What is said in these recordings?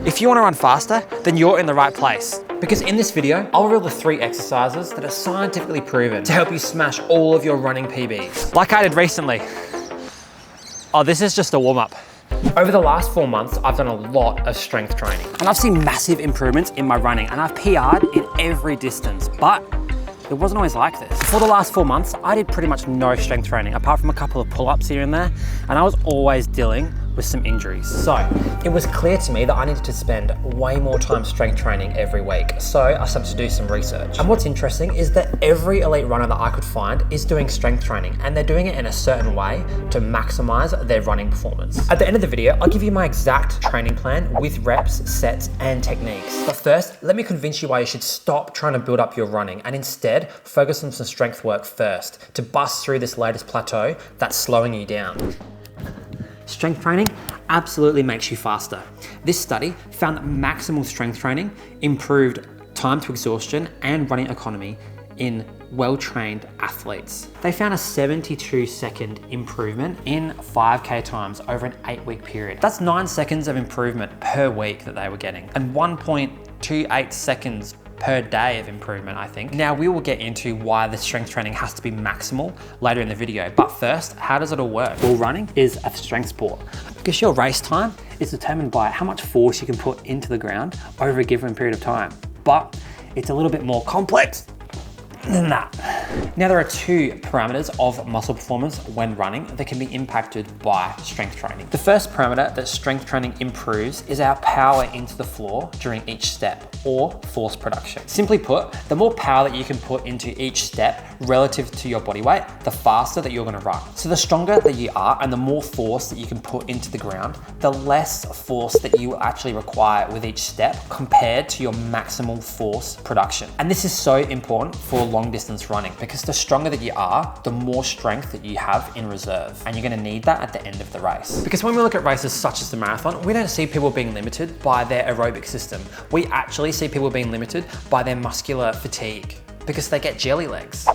If you want to run faster, then you're in the right place. Because in this video, I'll reveal the 3 exercises that are scientifically proven to help you smash all of your running PBs. Like I did recently. Oh, this is just a warm-up. Over the last 4 months, I've done a lot of strength training. And I've seen massive improvements in my running, and I've PR'd in every distance, but it wasn't always like this. For the last 4 months, I did pretty much no strength training, apart from a couple of pull-ups here and there, and I was always dealing with some injuries. So it was clear to me that I needed to spend way more time strength training every week. So I started to do some research. And what's interesting is that every elite runner that I could find is doing strength training, and they're doing it in a certain way to maximize their running performance. At the end of the video, I'll give you my exact training plan with reps, sets, and techniques. But first, let me convince you why you should stop trying to build up your running and instead focus on some strength work first to bust through this latest plateau that's slowing you down. Strength training absolutely makes you faster. This study found that maximal strength training improved time to exhaustion and running economy in well-trained athletes. They found a 72-second improvement in 5K times over an 8-week period. That's 9 seconds of improvement per week that they were getting, and 1.28 seconds per day of improvement, I think. Now we will get into why the strength training has to be maximal later in the video. But first, how does it all work? Well, running is a strength sport because your race time is determined by how much force you can put into the ground over a given period of time. But it's a little bit more complex than that. Now there are 2 parameters of muscle performance when running that can be impacted by strength training. The first parameter that strength training improves is our power into the floor during each step, or force production. Simply put, the more power that you can put into each step relative to your body weight, the faster that you're gonna run. So the stronger that you are and the more force that you can put into the ground, the less force that you will actually require with each step compared to your maximal force production. And this is so important for long distance running because the stronger that you are, the more strength that you have in reserve. And you're gonna need that at the end of the race. Because when we look at races such as the marathon, we don't see people being limited by their aerobic system. We actually see people being limited by their muscular fatigue because they get jelly legs.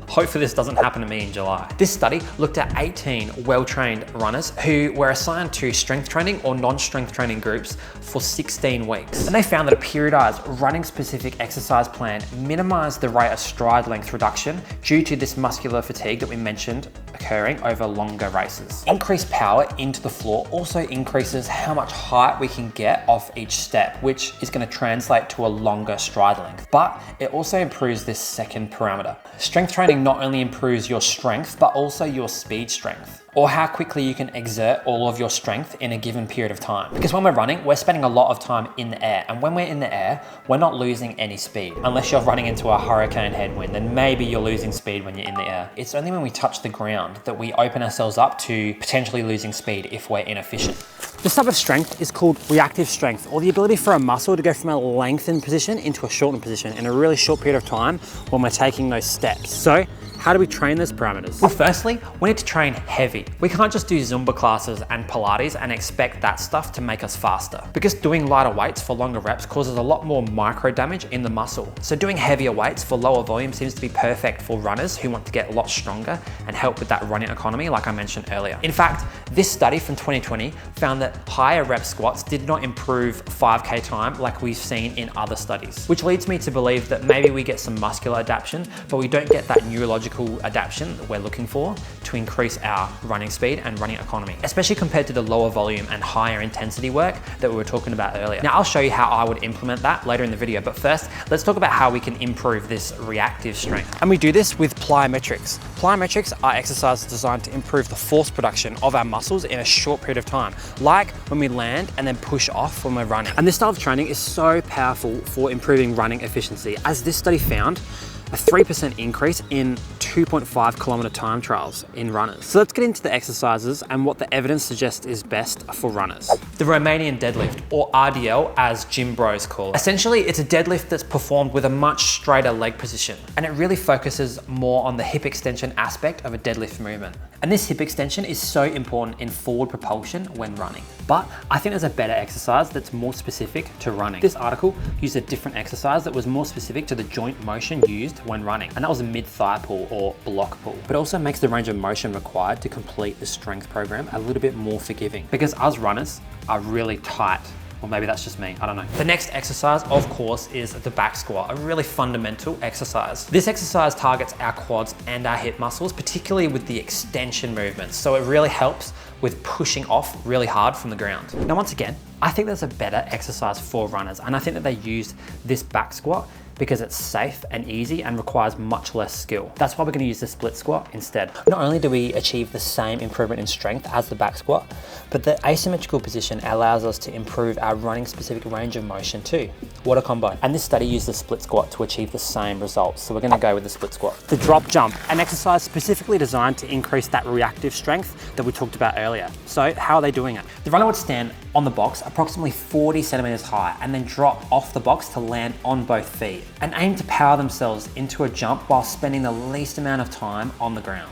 Hopefully this doesn't happen to me in July. This study looked at 18 well-trained runners who were assigned to strength training or non-strength training groups for 16 weeks. And they found that a periodized running-specific exercise plan minimized the rate of stride length reduction due to this muscular fatigue that we mentioned occurring over longer races. Increased power into the floor also increases how much height we can get off each step, which is going to translate to a longer stride length. But it also improves this second parameter. Strength training not only improves your strength, but also your speed strength, or how quickly you can exert all of your strength in a given period of time. Because when we're running, we're spending a lot of time in the air. And when we're in the air, we're not losing any speed. Unless you're running into a hurricane headwind, then maybe you're losing speed when you're in the air. It's only when we touch the ground that we open ourselves up to potentially losing speed if we're inefficient. This type of strength is called reactive strength, or the ability for a muscle to go from a lengthened position into a shortened position in a really short period of time when we're taking those steps. So how do we train those parameters? Well, firstly, we need to train heavy. We can't just do Zumba classes and Pilates and expect that stuff to make us faster, because doing lighter weights for longer reps causes a lot more micro damage in the muscle. So doing heavier weights for lower volume seems to be perfect for runners who want to get a lot stronger and help with that running economy like I mentioned earlier. In fact, this study from 2020 found that higher rep squats did not improve 5K time like we've seen in other studies, which leads me to believe that maybe we get some muscular adaptation, but we don't get that neurological adaptation that we're looking for to increase our running speed and running economy, especially compared to the lower volume and higher intensity work that we were talking about earlier. Now I'll show you how I would implement that later in the video, but first let's talk about how we can improve this reactive strength. And we do this with plyometrics. Plyometrics are exercises designed to improve the force production of our muscles in a short period of time, like when we land and then push off when we're running. And this style of training is so powerful for improving running efficiency, as this study found a 3% increase in 2.5 kilometer time trials in runners. So let's get into the exercises and what the evidence suggests is best for runners. The Romanian deadlift, or RDL as gym bros call it. Essentially, it's a deadlift that's performed with a much straighter leg position, and it really focuses more on the hip extension aspect of a deadlift movement. And this hip extension is so important in forward propulsion when running. But I think there's a better exercise that's more specific to running. This article used a different exercise that was more specific to the joint motion used used when running, and that was a mid-thigh pull or block pull. But it also makes the range of motion required to complete the strength program a little bit more forgiving, because us runners are really tight. Or maybe that's just me, I don't know. The next exercise, of course, is the back squat, a really fundamental exercise. This exercise targets our quads and our hip muscles, particularly with the extension movements. So it really helps with pushing off really hard from the ground. Now, once again, I think there's a better exercise for runners, and I think that they use this back squat because it's safe and easy and requires much less skill. That's why we're gonna use the split squat instead. Not only do we achieve the same improvement in strength as the back squat, but the asymmetrical position allows us to improve our running specific range of motion too. What a combo. And this study used the split squat to achieve the same results. So we're gonna go with the split squat. The drop jump, an exercise specifically designed to increase that reactive strength that we talked about earlier. So how are they doing it? The runner would stand on the box approximately 40 centimeters high and then drop off the box to land on both feet and aim to power themselves into a jump while spending the least amount of time on the ground.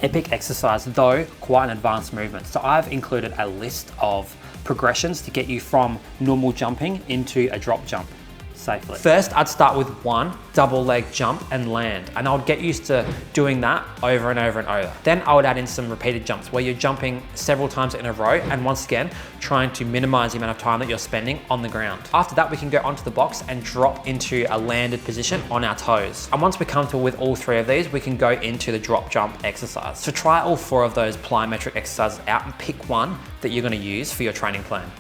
Epic exercise, though quite an advanced movement. So I've included a list of progressions to get you from normal jumping into a drop jump safely. First, I'd start with one double leg jump and land, and I would get used to doing that over and over and over. Then I would add in some repeated jumps where you're jumping several times in a row, and once again, trying to minimize the amount of time that you're spending on the ground. After that, we can go onto the box and drop into a landed position on our toes. And once we're comfortable with all three of these, we can go into the drop jump exercise. So try all four of those plyometric exercises out and pick one that you're gonna use for your training plan,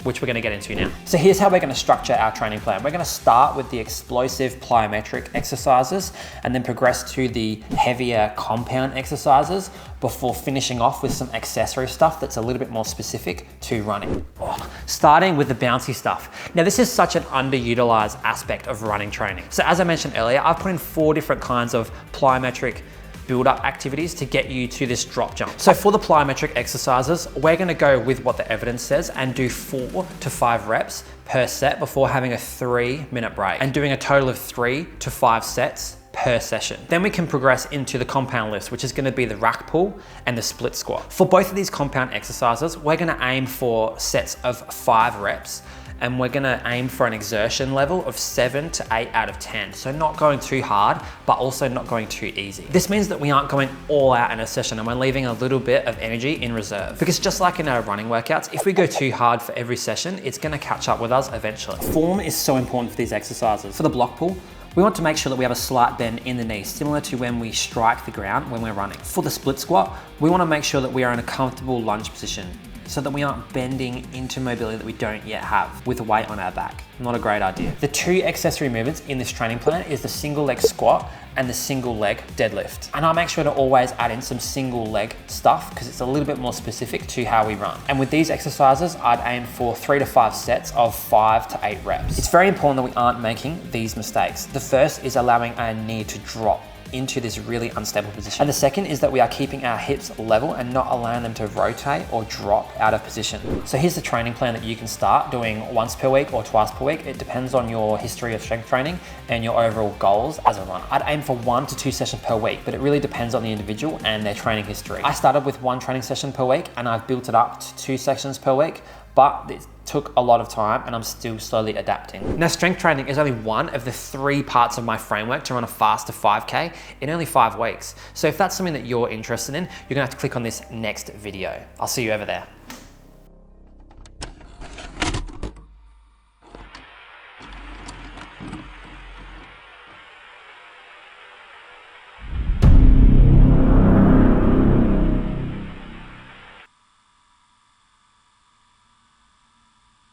which we're gonna get into now. So here's how we're gonna structure our training plan. We're gonna start with the explosive plyometric exercises and then progress to the heavier compound exercises before finishing off with some accessory stuff that's a little bit more specific to running. Starting with the bouncy stuff. Now this is such an underutilized aspect of running training. So as I mentioned earlier, I've put in 4 different kinds of plyometric build-up activities to get you to this drop jump. So for the plyometric exercises, we're gonna go with what the evidence says and do 4 to 5 reps per set before having a 3-minute break and doing a total of 3 to 5 sets per session. Then we can progress into the compound lifts, which is gonna be the rack pull and the split squat. For both of these compound exercises, we're gonna aim for sets of 5 reps, and we're gonna aim for an exertion level of 7 to 8 out of 10. So not going too hard, but also not going too easy. This means that we aren't going all out in a session and we're leaving a little bit of energy in reserve. Because just like in our running workouts, if we go too hard for every session, it's gonna catch up with us eventually. Form is so important for these exercises. For the block pull, we want to make sure that we have a slight bend in the knee, similar to when we strike the ground when we're running. For the split squat, we wanna make sure that we are in a comfortable lunge position, so that we aren't bending into mobility that we don't yet have with a weight on our back. Not a great idea. The 2 accessory movements in this training plan is the single leg squat and the single leg deadlift. And I make sure to always add in some single leg stuff because it's a little bit more specific to how we run. And with these exercises, I'd aim for 3 to 5 sets of 5 to 8 reps. It's very important that we aren't making these mistakes. The first is allowing our knee to drop into this really unstable position. And the second is that we are keeping our hips level and not allowing them to rotate or drop out of position. So here's the training plan that you can start doing once per week or twice per week. It depends on your history of strength training and your overall goals as a runner. I'd aim for 1 to 2 sessions per week, but it really depends on the individual and their training history. I started with 1 training session per week and I've built it up to 2 sessions per week, but it took a lot of time and I'm still slowly adapting. Now, strength training is only one of the 3 parts of my framework to run a faster 5K in only 5 weeks. So if that's something that you're interested in, you're gonna have to click on this next video. I'll see you over there.